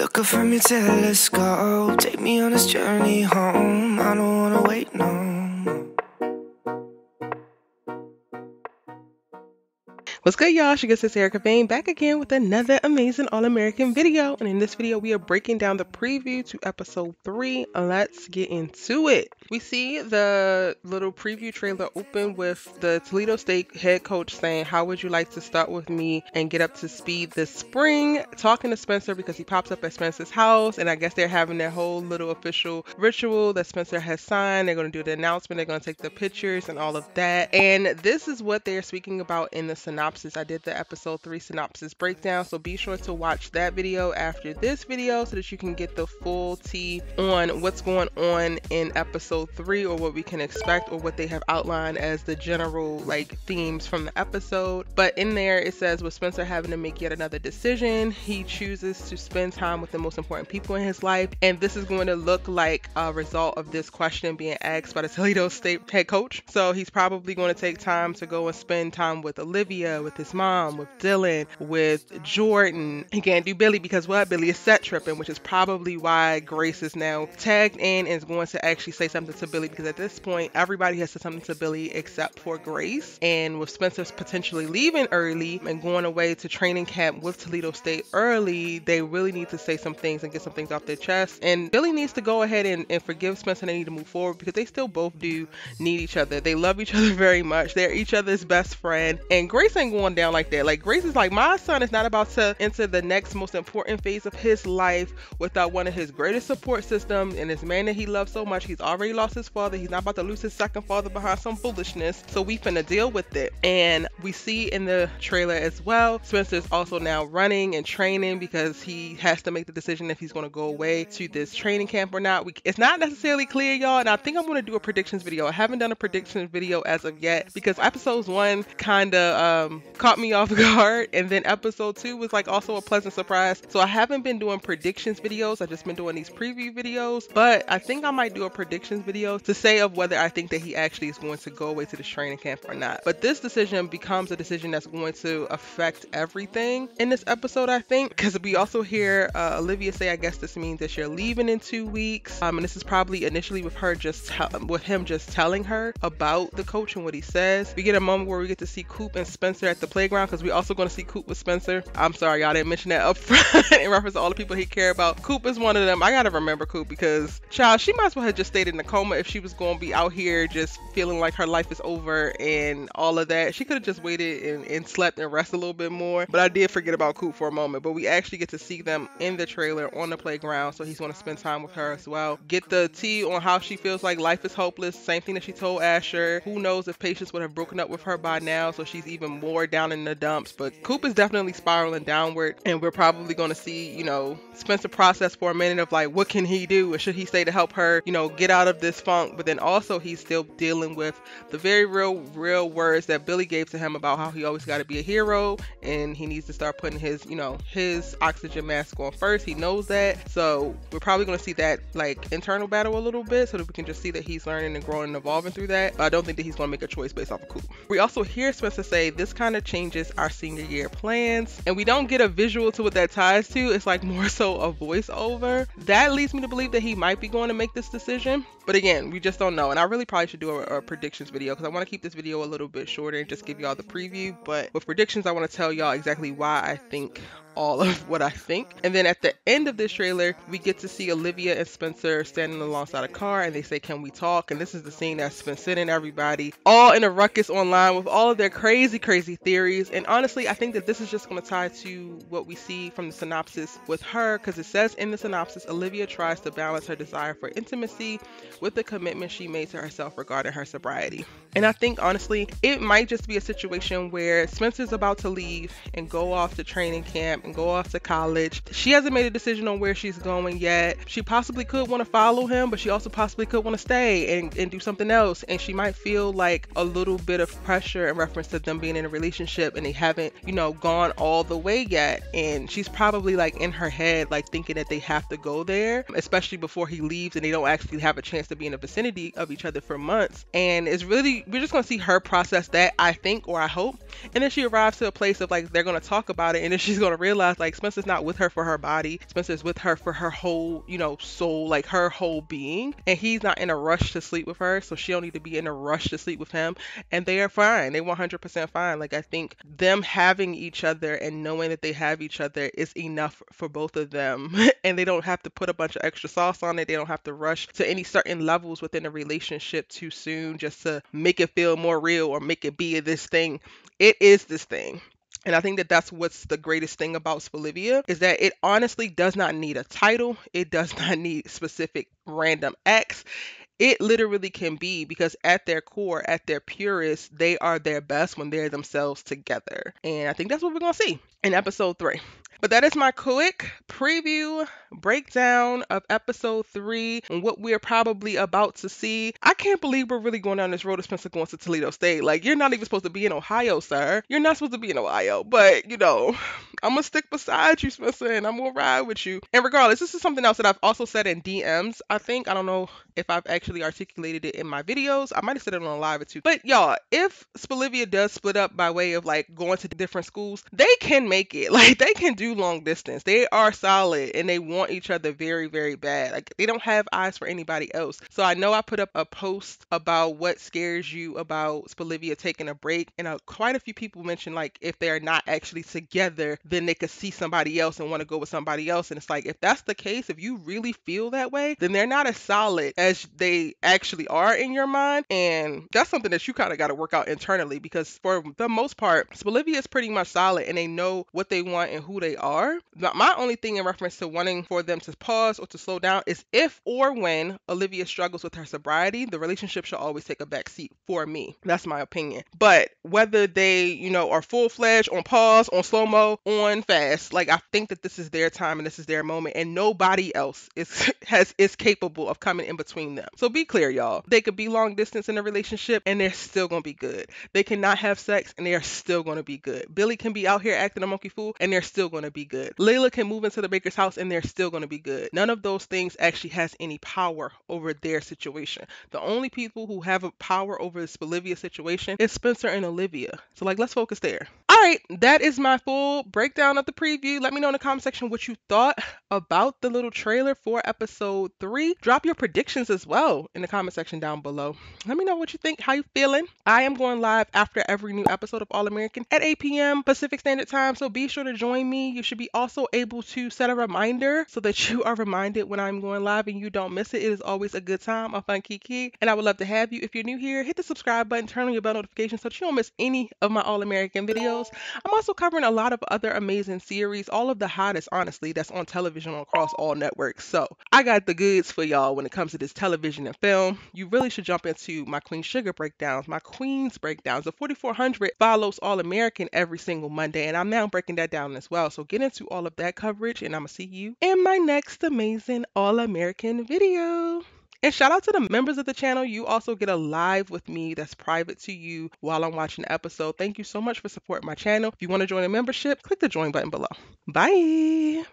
Look up from your telescope, take me on this journey home. I don't wanna wait no more. What's good, y'all? She gets this Erica Vane back again with another amazing All-American video. And in this video, we are breaking down the preview to episode 3. Let's get into it. We see the little preview trailer open with the Toledo State head coach saying, "How would you like to start with me and get up to speed this spring?" Talking to Spencer because he pops up at Spencer's house. And I guess they're having their whole little official ritual that Spencer has signed. They're going to do the announcement. They're going to take the pictures and all of that. And this is what they're speaking about in the synopsis. I did the episode 3 synopsis breakdown, so be sure to watch that video after this video so that you can get the full tea on what's going on in episode 3, or what we can expect, or what they have outlined as the general themes from the episode. But in there it says, with Spencer having to make yet another decision, he chooses to spend time with the most important people in his life, and this is going to look like a result of this question being asked by the Toledo State head coach. So he's probably going to take time to go and spend time with Olivia, with his mom, with Dillon, with Jordan. He can't do Billy because Billy is set tripping, which is probably why Grace is now tagged in and is going to actually say something to Billy, because at this point everybody has said something to Billy except for Grace. And with Spencer potentially leaving early and going away to training camp with Toledo State early, they really need to say some things and get some things off their chest. And Billy needs to go ahead and forgive Spencer. They need to move forward because they still both do need each other. They love each other very much. They're each other's best friend. And Grace ain't going down like that. Grace is like, my son is not about to enter the next most important phase of his life without one of his greatest support systems and this man that he loves so much. He's already lost his father. He's not about to lose his second father behind some foolishness. So we finna deal with it. And we see in the trailer as well, Spencer's also now running and training because he has to make the decision if he's going to go away to this training camp or not. It's not necessarily clear, y'all, and I think I'm going to do a predictions video. I haven't done a predictions video as of yet because episodes 1 kind of caught me off guard, and then episode 2 was also a pleasant surprise. So I haven't been doing predictions videos. I've just been doing these preview videos, but I think I might do a predictions video to say of whether I think that he actually is going to go away to this training camp or not. But this decision becomes a decision that's going to affect everything in this episode, I think, because we also hear Olivia say, I guess this means that you're leaving in 2 weeks, and this is probably initially with him just telling her about the coach and what he says. We get a moment where we get to see Coop and Spencer at the playground, because we also going to see Coop with Spencer. I'm sorry, y'all didn't mention that up front in reference to all the people he care about. Coop is one of them. I gotta remember Coop because, child, she might as well have just stayed in a coma if she was going to be out here just feeling like her life is over and all of that. She could have just waited and slept and rested a little bit more. But I did forget about Coop for a moment. But we actually get to see them in the trailer on the playground, so he's going to spend time with her as well. Get the tea on how she feels like life is hopeless. Same thing that she told Asher. Who knows if Patience would have broken up with her by now, so she's even more down in the dumps. But Coop is definitely spiraling downward, and we're probably going to see, Spencer process for a minute of what can he do, or should he stay to help her, get out of this funk. But then also he's still dealing with the very real words that Billy gave to him about how he always got to be a hero, and he needs to start putting his, his oxygen mask on first. He knows that. So we're probably going to see that internal battle a little bit, so that we can just see that he's learning and growing and evolving through that. But I don't think that he's going to make a choice based off of Coop. We also hear Spencer say this kind of changes our senior year plans, and we don't get a visual to what that ties to. It's more so a voiceover. That leads me to believe that he might be going to make this decision, but again, we just don't know. And I really probably should do a predictions video because I want to keep this video a little bit shorter and just give y'all the preview. But with predictions, I want to tell y'all exactly why I think all of what I think. And then at the end of this trailer, we get to see Olivia and Spencer standing alongside a car, and they say, "Can we talk?" And this is the scene that's been sending everybody all in a ruckus online with all of their crazy theories. And honestly, I think that this is just going to tie to what we see from the synopsis with her, because it says in the synopsis, Olivia tries to balance her desire for intimacy with the commitment she made to herself regarding her sobriety. And I think honestly, it might just be a situation where Spencer's about to leave and go off to training camp and go off to college. She hasn't made a decision on where she's going yet. She possibly could want to follow him, but she also possibly could want to stay and do something else. And she might feel a little bit of pressure in reference to them being in a relationship relationship and they haven't, gone all the way yet. And she's probably like in her head, like thinking that they have to go there, especially before he leaves and they don't actually have a chance to be in the vicinity of each other for months. And it's really, we're just going to see her process that, I think, or I hope. And then she arrives to a place of like, they're going to talk about it. And then she's going to realize like Spencer's not with her for her body. Spencer's with her for her whole, soul, like her whole being. And he's not in a rush to sleep with her. So she don't need to be in a rush to sleep with him. And they are fine. They 100% fine. Like, I think them having each other and knowing that they have each other is enough for both of them. And they don't have to put a bunch of extra sauce on it. They don't have to rush to any certain levels within a relationship too soon just to make it feel more real or make it be this thing. It is this thing. And I think that that's what's the greatest thing about Olivia is that it honestly does not need a title. It does not need specific random X. It literally can be, because at their core, at their purest, they are their best when they're themselves together. And I think that's what we're going to see in episode 3. But that is my quick preview breakdown of episode 3 and what we're probably about to see. I can't believe we're really going down this road of Spencer going to Toledo State. Like, you're not even supposed to be in Ohio, sir. You're not supposed to be in Ohio. But, I'm going to stick beside you, Spencer, and I'm going to ride with you. And regardless, this is something else that I've also said in DMs, I think. I don't know if I've actually articulated it in my videos. I might have said it on a live or two. But y'all, if Olivia does split up by way of like going to different schools, they can make it. Like, they can do long distance. They are solid and they want each other very, very bad. Like, they don't have eyes for anybody else. So I know I put up a post about what scares you about Olivia taking a break, and quite a few people mentioned like if they're not actually together, then they could see somebody else and want to go with somebody else. And it's like, if that's the case, if you really feel that way, then they're not as solid as they actually are in your mind. And that's something that you kind of got to work out internally, because for the most part, Olivia is pretty much solid and they know what they want and who they are. My only thing in reference to wanting for them to pause or to slow down is if or when Olivia struggles with her sobriety, the relationship should always take a back seat for me. That's my opinion. But whether they, are full-fledged, on pause, on slow-mo, on fast, like, I think that this is their time and this is their moment, and nobody else is capable of coming in between them. So be clear, y'all. They could be long distance in a relationship and they're still gonna be good. They cannot have sex and they are still gonna be good. Billy can be out here acting a monkey fool and they're still gonna be good. Layla can move into the baker's house and they're still gonna be good. None of those things actually has any power over their situation. The only people who have a power over this Olivia situation is Spencer and Olivia. So like, let's focus there. All right, that is my full breakdown of the preview. Let me know in the comment section what you thought about the little trailer for episode 3. Drop your predictions as well in the comment section down below. Let me know what you think, how you feeling. I am going live after every new episode of All American at 8 p.m. Pacific Standard Time, so be sure to join me. You should be also able to set a reminder so that you are reminded when I'm going live and you don't miss it. It is always a good time, a fun kiki, and I would love to have you. If you're new here, hit the subscribe button, turn on your bell notifications so that you don't miss any of my All American videos. I'm also covering a lot of other amazing series, all of the hottest, honestly, that's on television across all networks. So I got the goods for y'all when it comes to this television and film. You really should jump into my Queen Sugar breakdowns, my Queens breakdowns. The 4400 follows All American every single Monday, and I'm now breaking that down as well. So get into all of that coverage, and I'm gonna see you in my next amazing All American video. And shout out to the members of the channel. You also get a live with me that's private to you while I'm watching the episode. Thank you so much for supporting my channel. If you want to join a membership, click the join button below. Bye.